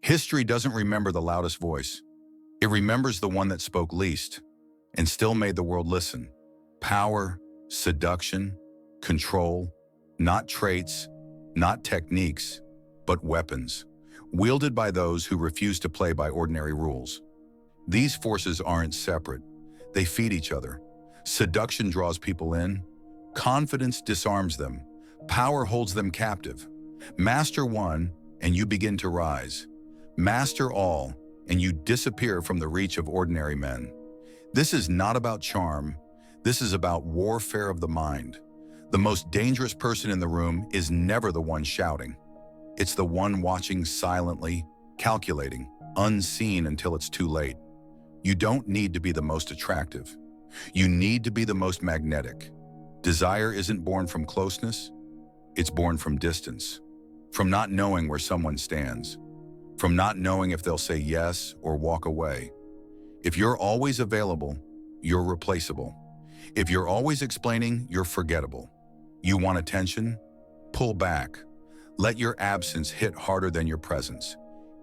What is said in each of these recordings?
History doesn't remember the loudest voice. It remembers the one that spoke least and still made the world listen. Power, seduction, control, not traits, not techniques, but weapons, wielded by those who refuse to play by ordinary rules. These forces aren't separate. They feed each other. Seduction draws people in. Confidence disarms them. Power holds them captive. Master one, and you begin to rise. Master all, and you disappear from the reach of ordinary men. This is not about charm. This is about warfare of the mind. The most dangerous person in the room is never the one shouting. It's the one watching silently, calculating, unseen until it's too late. You don't need to be the most attractive. You need to be the most magnetic. Desire isn't born from closeness. It's born from distance, from not knowing where someone stands, from not knowing if they'll say yes or walk away. If you're always available, you're replaceable. If you're always explaining, you're forgettable. You want attention? Pull back. Let your absence hit harder than your presence.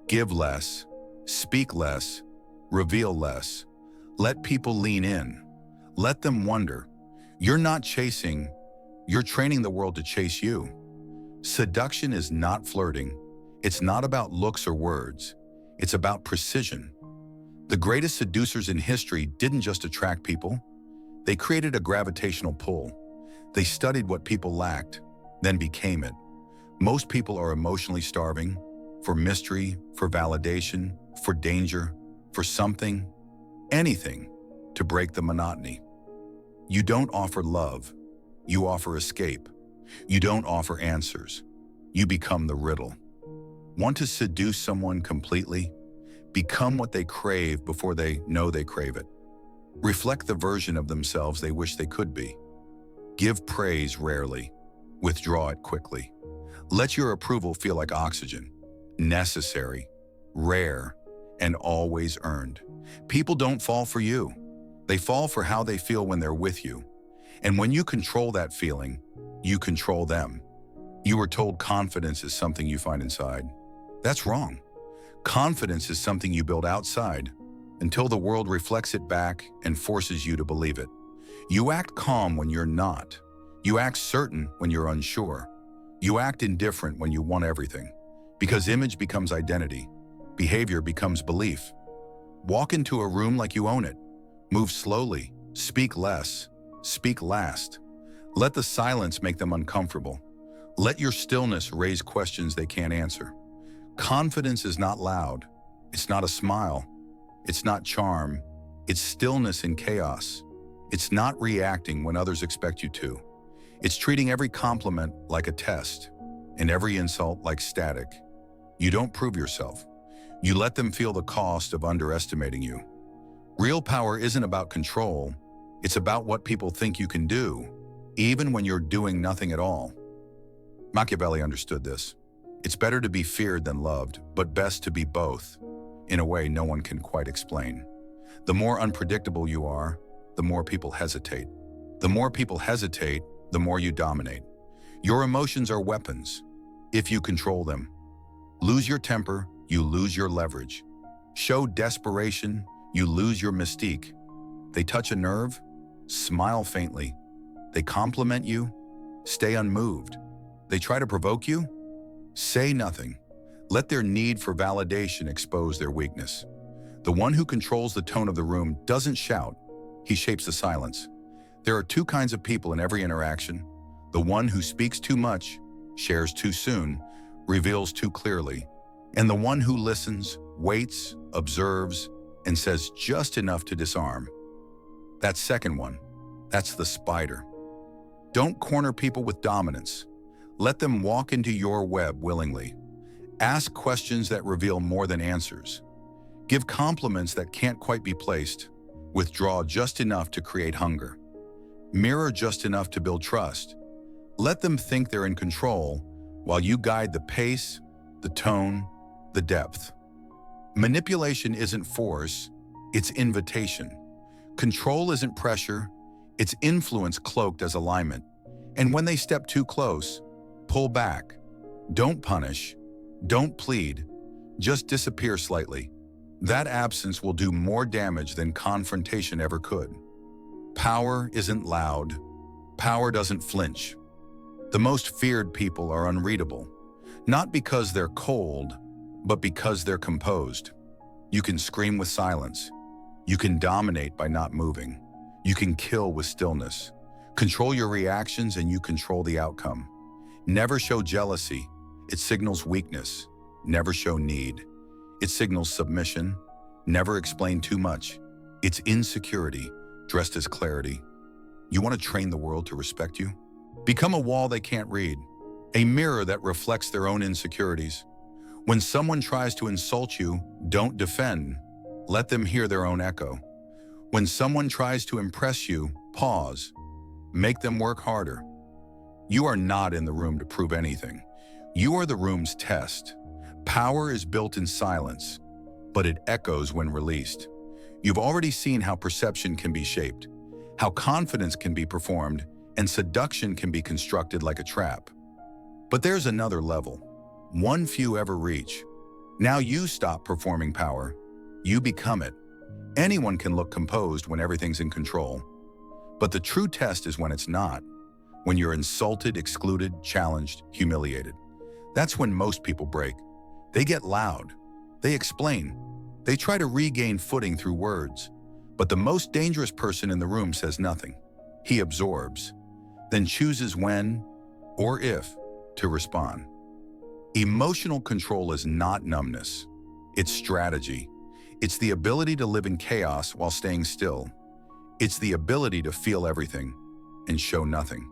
Give less, speak less, reveal less. Let people lean in. Let them wonder. You're not chasing, you're training the world to chase you. Seduction is not flirting. It's not about looks or words. It's about precision. The greatest seducers in history didn't just attract people. They created a gravitational pull. They studied what people lacked, then became it. Most people are emotionally starving for mystery, for validation, for danger, for something, anything to break the monotony. You don't offer love. You offer escape. You don't offer answers. You become the riddle. Want to seduce someone completely? Become what they crave before they know they crave it. Reflect the version of themselves they wish they could be. Give praise rarely. Withdraw it quickly. Let your approval feel like oxygen. Necessary, rare, and always earned. People don't fall for you. They fall for how they feel when they're with you. And when you control that feeling, you control them. You were told confidence is something you find inside. That's wrong. Confidence is something you build outside until the world reflects it back and forces you to believe it. You act calm when you're not. You act certain when you're unsure. You act indifferent when you want everything. Because image becomes identity. Behavior becomes belief. Walk into a room like you own it. Move slowly. Speak less. Speak last. Let the silence make them uncomfortable. Let your stillness raise questions they can't answer. Confidence is not loud. It's not a smile. It's not charm. It's stillness in chaos. It's not reacting when others expect you to. It's treating every compliment like a test and every insult like static. You don't prove yourself. You let them feel the cost of underestimating you. Real power isn't about control. It's about what people think you can do, even when you're doing nothing at all. Machiavelli understood this. It's better to be feared than loved, but best to be both, in a way no one can quite explain. The more unpredictable you are, the more people hesitate. The more people hesitate, the more you dominate. Your emotions are weapons, if you control them. Lose your temper, you lose your leverage. Show desperation, you lose your mystique. They touch a nerve, smile faintly. They compliment you, stay unmoved. They try to provoke you, say nothing. Let their need for validation expose their weakness. The one who controls the tone of the room doesn't shout, he shapes the silence. There are two kinds of people in every interaction. The one who speaks too much, shares too soon, reveals too clearly. And the one who listens, waits, observes, and says just enough to disarm. That second one, that's the spider. Don't corner people with dominance. Let them walk into your web willingly. Ask questions that reveal more than answers. Give compliments that can't quite be placed. Withdraw just enough to create hunger. Mirror just enough to build trust. Let them think they're in control while you guide the pace, the tone, the depth. Manipulation isn't force, it's invitation. Control isn't pressure, it's influence cloaked as alignment. And when they step too close, pull back. Don't punish, don't plead, Just disappear slightly. That absence will do more damage than confrontation ever could. Power isn't loud. Power doesn't flinch. The most feared people are unreadable, not because they're cold, but because they're composed. You can scream with silence. You can dominate by not moving. You can kill with stillness. Control your reactions and you control the outcome. Never show jealousy. It signals weakness. Never show need. It signals submission. Never explain too much. It's insecurity dressed as clarity. You want to train the world to respect you? Become a wall they can't read, a mirror that reflects their own insecurities. When someone tries to insult you, don't defend. Let them hear their own echo. When someone tries to impress you, pause. Make them work harder. You are not in the room to prove anything. You are the room's test. Power is built in silence, but it echoes when released. You've already seen how perception can be shaped, how confidence can be performed, and seduction can be constructed like a trap. But there's another level, one few ever reach. Now you stop performing power. You become it. Anyone can look composed when everything's in control. But the true test is when it's not, when you're insulted, excluded, challenged, humiliated. That's when most people break. They get loud. They explain. They try to regain footing through words. But the most dangerous person in the room says nothing. He absorbs, then chooses when or if to respond. Emotional control is not numbness. It's strategy. It's the ability to live in chaos while staying still. It's the ability to feel everything and show nothing.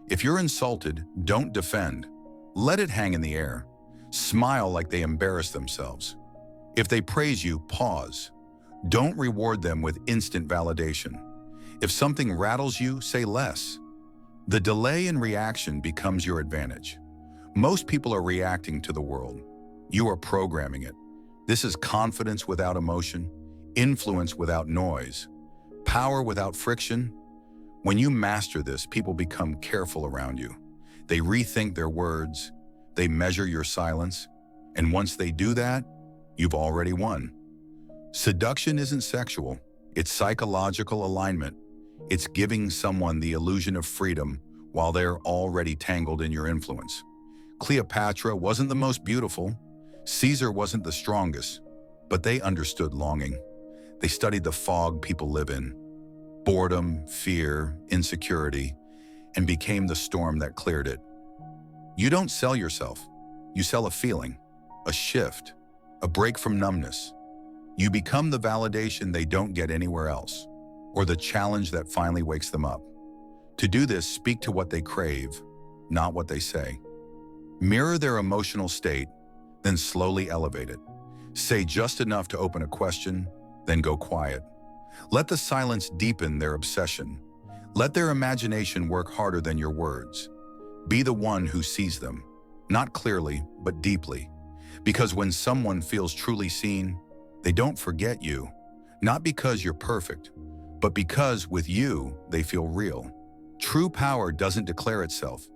If you're insulted, don't defend. Let it hang in the air. Smile like they embarrass themselves. If they praise you, pause. Don't reward them with instant validation. If something rattles you, say less. The delay in reaction becomes your advantage. Most people are reacting to the world. You are programming it. This is confidence without emotion, influence without noise, power without friction. When you master this, people become careful around you. They rethink their words, they measure your silence, and once they do that, you've already won. Seduction isn't sexual, it's psychological alignment. It's giving someone the illusion of freedom while they're already tangled in your influence. Cleopatra wasn't the most beautiful, Caesar wasn't the strongest, but they understood longing. They studied the fog people live in, boredom, fear, insecurity, and became the storm that cleared it. You don't sell yourself. You sell a feeling, a shift, a break from numbness. You become the validation they don't get anywhere else, or the challenge that finally wakes them up. To do this, speak to what they crave, not what they say. Mirror their emotional state, then slowly elevate it. Say just enough to open a question, then go quiet. Let the silence deepen their obsession. Let their imagination work harder than your words. Be the one who sees them, not clearly, but deeply. Because when someone feels truly seen, they don't forget you, not because you're perfect, but because with you, they feel real. True power doesn't declare itself.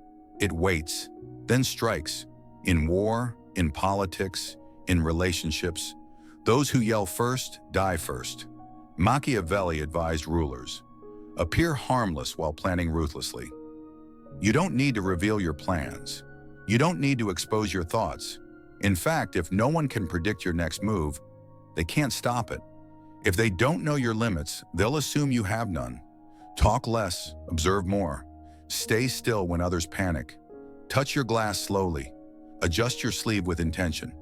It waits, then strikes. In war, in politics, in relationships, those who yell first die first. Machiavelli advised rulers, appear harmless while planning ruthlessly. You don't need to reveal your plans. You don't need to expose your thoughts. In fact, if no one can predict your next move, they can't stop it. If they don't know your limits, they'll assume you have none. Talk less, observe more. Stay still when others panic. Touch your glass slowly. Adjust your sleeve with intention.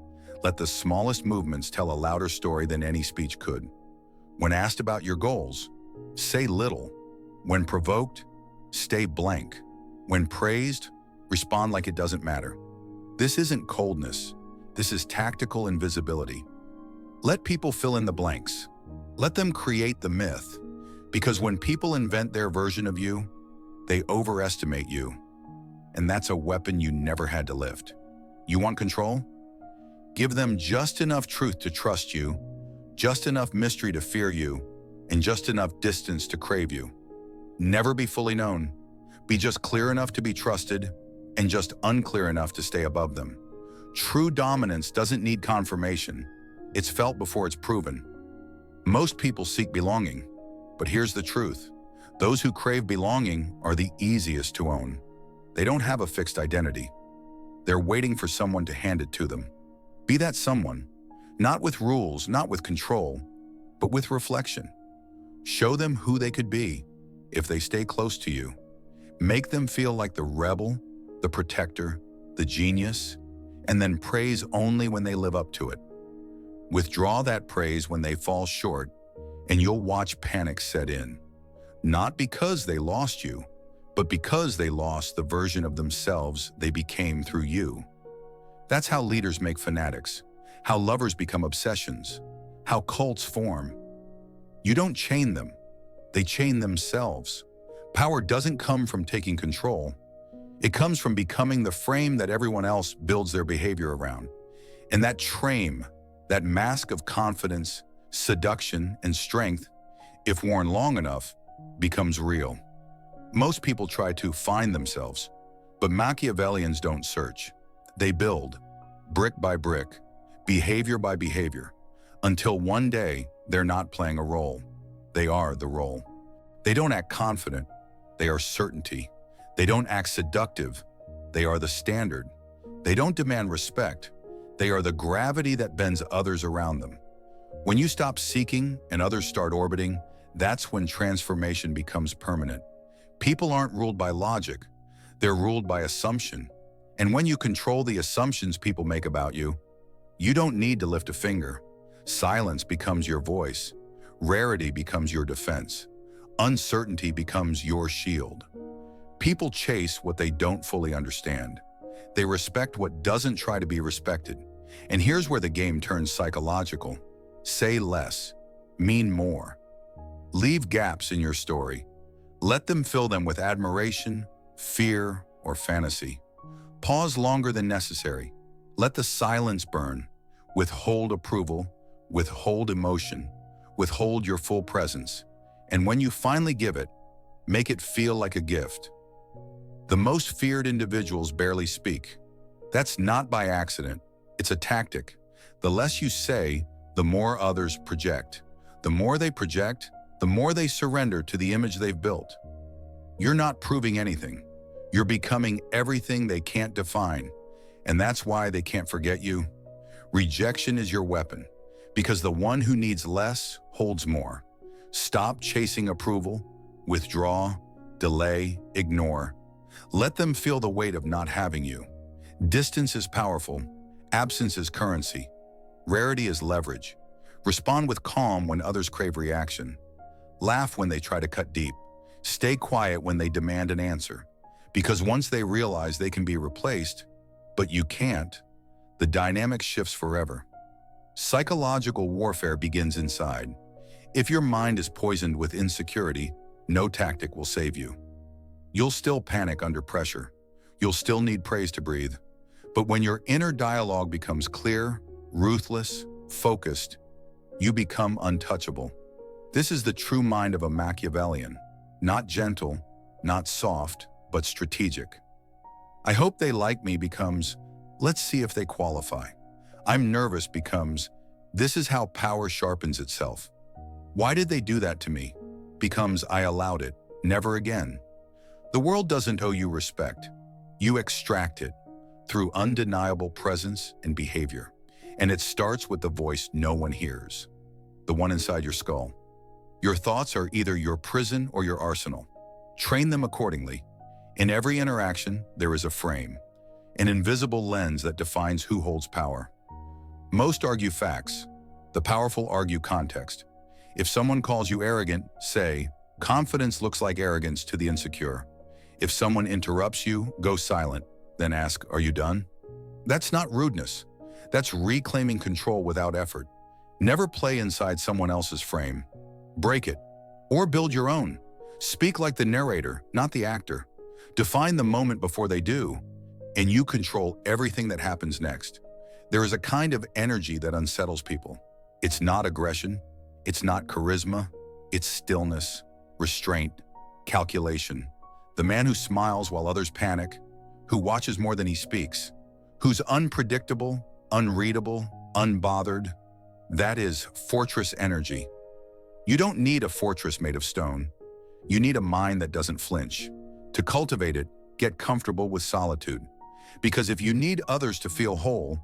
Let the smallest movements tell a louder story than any speech could. When asked about your goals, say little. When provoked, stay blank. When praised, respond like it doesn't matter. This isn't coldness. This is tactical invisibility. Let people fill in the blanks. Let them create the myth. Because when people invent their version of you, they overestimate you. And that's a weapon you never had to lift. You want control? Give them just enough truth to trust you, just enough mystery to fear you, and just enough distance to crave you. Never be fully known. Be just clear enough to be trusted, and just unclear enough to stay above them. True dominance doesn't need confirmation. It's felt before it's proven. Most people seek belonging, but here's the truth. Those who crave belonging are the easiest to own. They don't have a fixed identity. They're waiting for someone to hand it to them. Be that someone, not with rules, not with control, but with reflection. Show them who they could be if they stay close to you. Make them feel like the rebel, the protector, the genius, and then praise only when they live up to it. Withdraw that praise when they fall short, and you'll watch panic set in. Not because they lost you, but because they lost the version of themselves they became through you. That's how leaders make fanatics, how lovers become obsessions, how cults form. You don't chain them, they chain themselves. Power doesn't come from taking control. It comes from becoming the frame that everyone else builds their behavior around. And that frame, that mask of confidence, seduction, and strength, if worn long enough, becomes real. Most people try to find themselves, but Machiavellians don't search. They build, brick by brick, behavior by behavior, until one day they're not playing a role. They are the role. They don't act confident. They are certainty. They don't act seductive. They are the standard. They don't demand respect. They are the gravity that bends others around them. When you stop seeking and others start orbiting, that's when transformation becomes permanent. People aren't ruled by logic. They're ruled by assumption. And when you control the assumptions people make about you, you don't need to lift a finger. Silence becomes your voice. Rarity becomes your defense. Uncertainty becomes your shield. People chase what they don't fully understand. They respect what doesn't try to be respected. And here's where the game turns psychological. Say less. Mean more. Leave gaps in your story. Let them fill them with admiration, fear, or fantasy. Pause longer than necessary. Let the silence burn. Withhold approval, withhold emotion, withhold your full presence. And when you finally give it, make it feel like a gift. The most feared individuals barely speak. That's not by accident. It's a tactic. The less you say, the more others project. The more they project, the more they surrender to the image they've built. You're not proving anything. You're becoming everything they can't define. And that's why they can't forget you. Rejection is your weapon, because the one who needs less holds more. Stop chasing approval, withdraw, delay, ignore. Let them feel the weight of not having you. Distance is powerful. Absence is currency. Rarity is leverage. Respond with calm when others crave reaction. Laugh when they try to cut deep. Stay quiet when they demand an answer. Because once they realize they can be replaced, but you can't, the dynamic shifts forever. Psychological warfare begins inside. If your mind is poisoned with insecurity, no tactic will save you. You'll still panic under pressure. You'll still need praise to breathe. But when your inner dialogue becomes clear, ruthless, focused, you become untouchable. This is the true mind of a Machiavellian. Not gentle, not soft, but strategic. I hope they like me becomes, let's see if they qualify. I'm nervous becomes, this is how power sharpens itself. Why did they do that to me? Becomes, I allowed it, never again. The world doesn't owe you respect. You extract it through undeniable presence and behavior. And it starts with the voice no one hears, the one inside your skull. Your thoughts are either your prison or your arsenal. Train them accordingly. In every interaction, there is a frame, an invisible lens that defines who holds power. Most argue facts. The powerful argue context. If someone calls you arrogant, say, confidence looks like arrogance to the insecure. If someone interrupts you, go silent, then ask, are you done? That's not rudeness. That's reclaiming control without effort. Never play inside someone else's frame. Break it, or build your own. Speak like the narrator, not the actor. Define the moment before they do, and you control everything that happens next. There is a kind of energy that unsettles people. It's not aggression, it's not charisma, it's stillness, restraint, calculation. The man who smiles while others panic, who watches more than he speaks, who's unpredictable, unreadable, unbothered. That is fortress energy. You don't need a fortress made of stone. You need a mind that doesn't flinch. To cultivate it, get comfortable with solitude. Because if you need others to feel whole,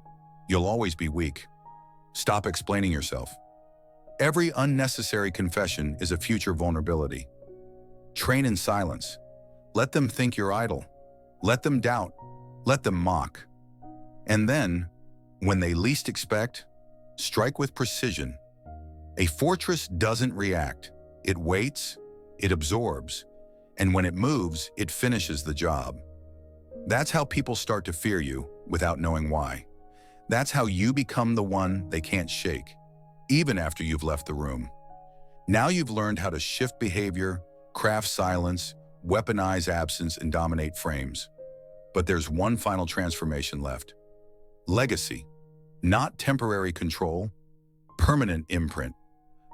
you'll always be weak. Stop explaining yourself. Every unnecessary confession is a future vulnerability. Train in silence. Let them think you're idle. Let them doubt. Let them mock. And then, when they least expect, strike with precision. A fortress doesn't react. It waits, it absorbs, and when it moves, it finishes the job. That's how people start to fear you without knowing why. That's how you become the one they can't shake, even after you've left the room. Now you've learned how to shift behavior, craft silence, weaponize absence, and dominate frames. But there's one final transformation left. Legacy. Not temporary control, permanent imprint.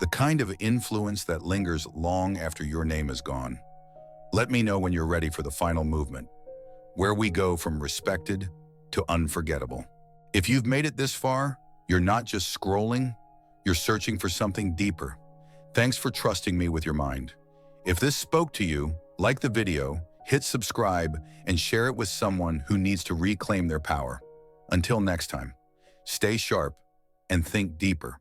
The kind of influence that lingers long after your name is gone. Let me know when you're ready for the final movement, where we go from respected to unforgettable. If you've made it this far, you're not just scrolling, you're searching for something deeper. Thanks for trusting me with your mind. If this spoke to you, like the video, hit subscribe, and share it with someone who needs to reclaim their power. Until next time, stay sharp and think deeper.